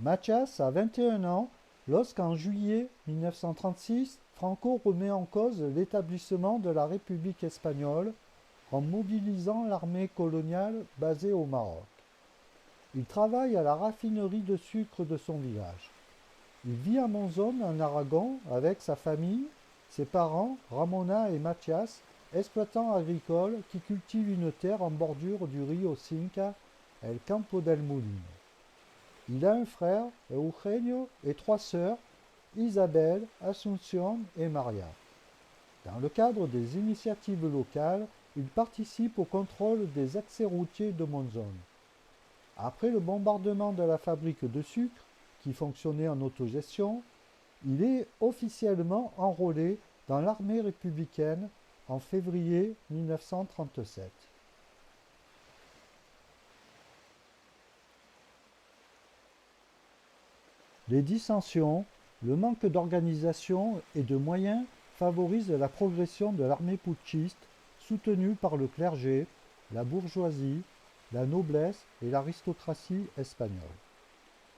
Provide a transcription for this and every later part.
Mathias a 21 ans lorsqu'en juillet 1936, Franco remet en cause l'établissement de la République espagnole en mobilisant l'armée coloniale basée au Maroc. Il travaille à la raffinerie de sucre de son village. Il vit à Monzón en Aragon avec sa famille, ses parents, Ramona et Mathias, exploitants agricoles qui cultivent une terre en bordure du Rio Cinca, El Campo del Molino. Il a un frère, Eugenio, et trois sœurs, Isabelle, Asunción et Maria. Dans le cadre des initiatives locales, il participe au contrôle des accès routiers de Monzón. Après le bombardement de la fabrique de sucre, qui fonctionnait en autogestion, il est officiellement enrôlé dans l'armée républicaine en février 1937. Les dissensions, le manque d'organisation et de moyens favorisent la progression de l'armée putschiste soutenue par le clergé, la bourgeoisie, la noblesse et l'aristocratie espagnole.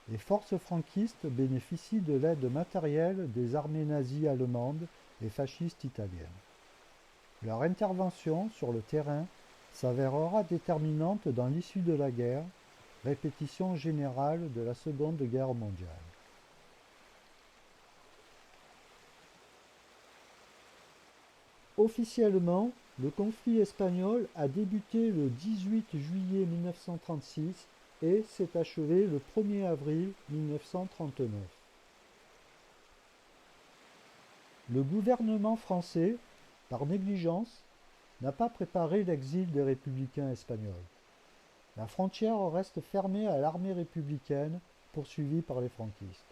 Les forces franquistes bénéficient de l'aide matérielle des armées nazies allemandes et fascistes italiennes. Leur intervention sur le terrain s'avérera déterminante dans l'issue de la guerre, répétition générale de la Seconde Guerre mondiale. Officiellement, le conflit espagnol a débuté le 18 juillet 1936 et s'est achevé le 1er avril 1939. Le gouvernement français, par négligence, n'a pas préparé l'exil des républicains espagnols. La frontière reste fermée à l'armée républicaine poursuivie par les franquistes.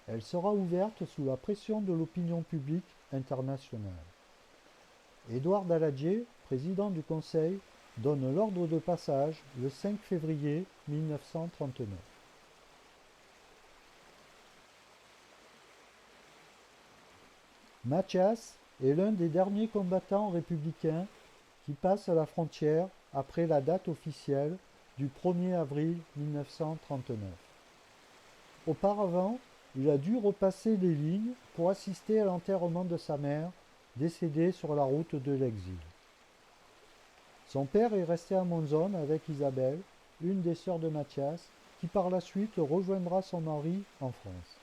Elle sera ouverte sous la pression de l'opinion publique internationale. Édouard Daladier, président du Conseil, donne l'ordre de passage le 5 février 1939. Mathias est l'un des derniers combattants républicains qui passent la frontière après la date officielle du 1er avril 1939. Auparavant, il a dû repasser les lignes pour assister à l'enterrement de sa mère, décédée sur la route de l'exil. Son père est resté à Monzón avec Isabelle, une des sœurs de Mathias, qui par la suite rejoindra son mari en France.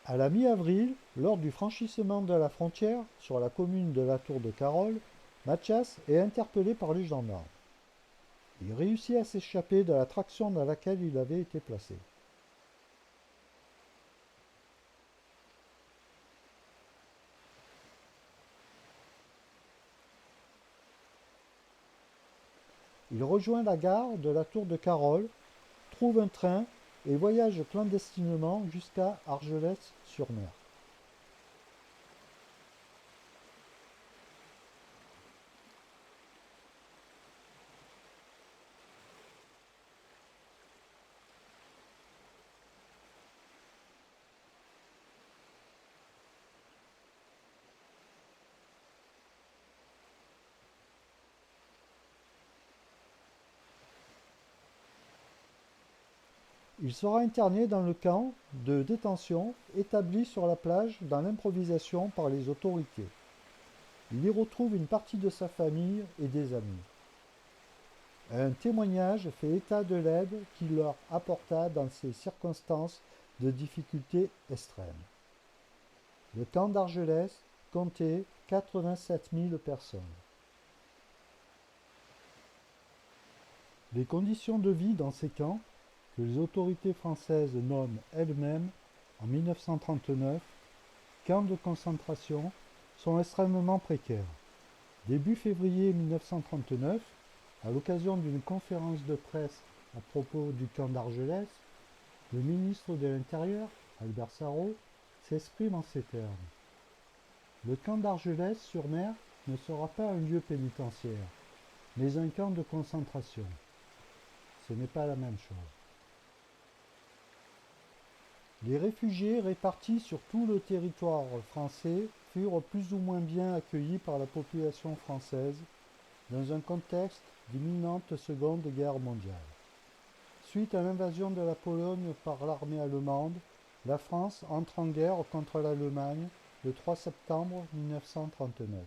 À la mi-avril, lors du franchissement de la frontière sur la commune de la Tour de Carol, Mathias est interpellé par les gendarmes. Il réussit à s'échapper de la traction dans laquelle il avait été placé. Il rejoint la gare de la Tour de Carol, trouve un train et voyage clandestinement jusqu'à Argelès-sur-Mer. Il sera interné dans le camp de détention établi sur la plage dans l'improvisation par les autorités. Il y retrouve une partie de sa famille et des amis. Un témoignage fait état de l'aide qu'il leur apporta dans ces circonstances de difficulté extrême. Le camp d'Argelès comptait 87 000 personnes. Les conditions de vie dans ces camps, que les autorités françaises nomment elles-mêmes en 1939 camps de concentration, sont extrêmement précaires. Début février 1939, à l'occasion d'une conférence de presse à propos du camp d'Argelès, le ministre de l'Intérieur, Albert Sarraut, s'exprime en ces termes. Le camp d'Argelès-sur-Mer ne sera pas un lieu pénitentiaire, mais un camp de concentration. Ce n'est pas la même chose. Les réfugiés répartis sur tout le territoire français furent plus ou moins bien accueillis par la population française dans un contexte d'imminente Seconde Guerre mondiale. Suite à l'invasion de la Pologne par l'armée allemande, la France entre en guerre contre l'Allemagne le 3 septembre 1939.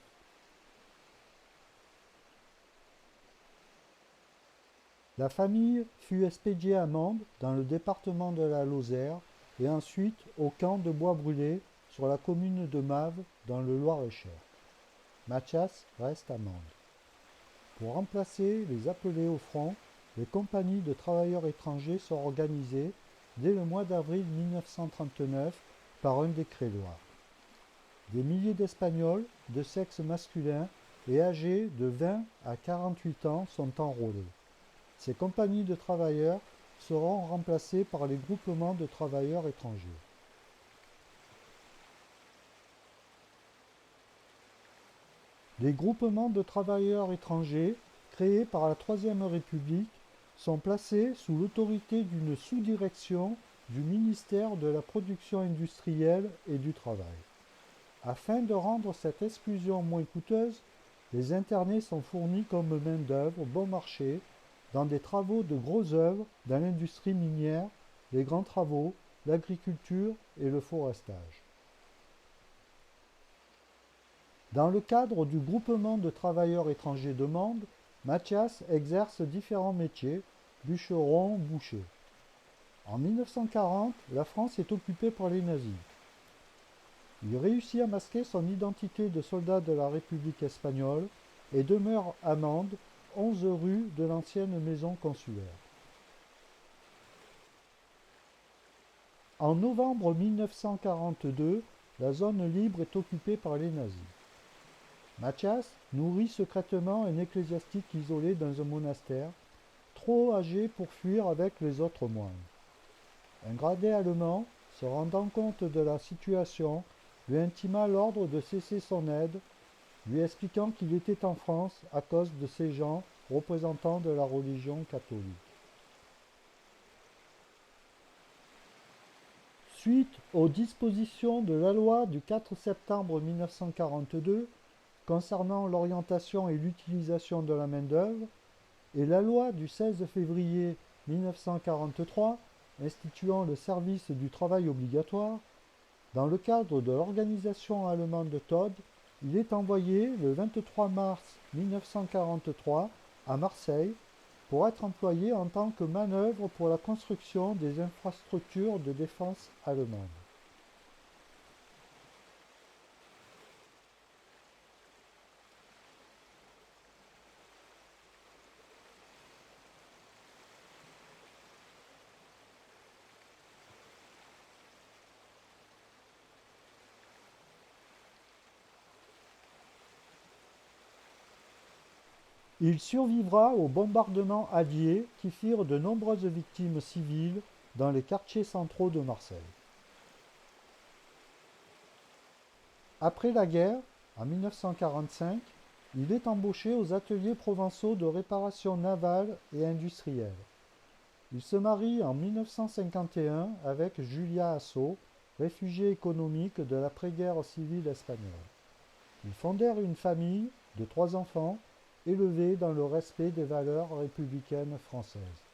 La famille fut expédiée à Mende, dans le département de la Lozère, et ensuite au camp de Bois-Brûlé, sur la commune de Mave, dans le Loir-et-Cher. Mathias reste à Mende. Pour remplacer les appelés au front, les compagnies de travailleurs étrangers sont organisées dès le mois d'avril 1939 par un décret-loi. Des milliers d'Espagnols de sexe masculin et âgés de 20 à 48 ans sont enrôlés. Ces compagnies de travailleurs seront remplacées par les groupements de travailleurs étrangers. Les groupements de travailleurs étrangers, créés par la Troisième République, sont placés sous l'autorité d'une sous-direction du ministère de la Production industrielle et du Travail. Afin de rendre cette exclusion moins coûteuse, les internés sont fournis comme main-d'œuvre bon marché dans des travaux de grosses œuvres dans l'industrie minière, les grands travaux, l'agriculture et le forestage. Dans le cadre du groupement de travailleurs étrangers de Mende, Mathias exerce différents métiers, bûcheron, boucher. En 1940, la France est occupée par les nazis. Il réussit à masquer son identité de soldat de la République espagnole et demeure à Mende, 11 rue de l'ancienne maison consulaire. En novembre 1942, la zone libre est occupée par les nazis. Mathias nourrit secrètement un ecclésiastique isolé dans un monastère, trop âgé pour fuir avec les autres moines. Un gradé allemand, se rendant compte de la situation, lui intima l'ordre de cesser son aide, lui expliquant qu'il était en France à cause de ces gens représentants de la religion catholique. Suite aux dispositions de la loi du 4 septembre 1942 concernant l'orientation et l'utilisation de la main-d'œuvre et la loi du 16 février 1943 instituant le service du travail obligatoire, dans le cadre de l'organisation allemande de Todt, il est envoyé le 23 mars 1943 à Marseille pour être employé en tant que manœuvre pour la construction des infrastructures de défense allemandes. Il survivra aux bombardements alliés qui firent de nombreuses victimes civiles dans les quartiers centraux de Marseille. Après la guerre, en 1945, il est embauché aux ateliers provençaux de réparation navale et industrielle. Il se marie en 1951 avec Julia Asso, réfugiée économique de l'après-guerre civile espagnole. Ils fondèrent une famille de 3 enfants élevés dans le respect des valeurs républicaines françaises.